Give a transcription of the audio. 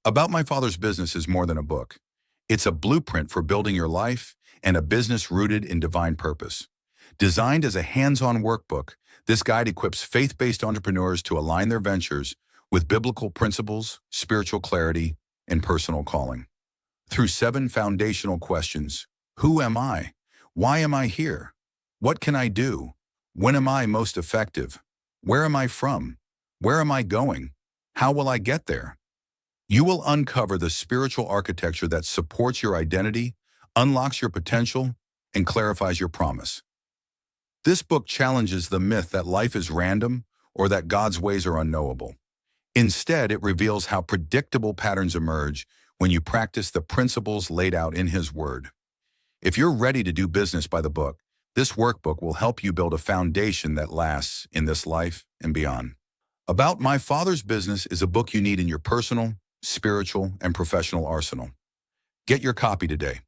About My Father's Business is more than a book. It's a blueprint for building your life and a business rooted in divine purpose. Designed as a hands-on workbook, this guide equips faith-based entrepreneurs to align their ventures with biblical principles, spiritual clarity, and personal calling. Through 7 foundational questions: who am I? Why am I here? What can I do? When am I most effective? Where am I from? Where am I going? How will I get there? You will uncover the spiritual architecture that supports your identity, unlocks your potential, and clarifies your promise. This book challenges the myth that life is random or that God's ways are unknowable. Instead, it reveals how predictable patterns emerge when you practice the principles laid out in His Word. If you're ready to do business by the book, this workbook will help you build a foundation that lasts in this life and beyond. About My Father's Business is a book you need in your personal, spiritual, and professional arsenal. Get your copy today.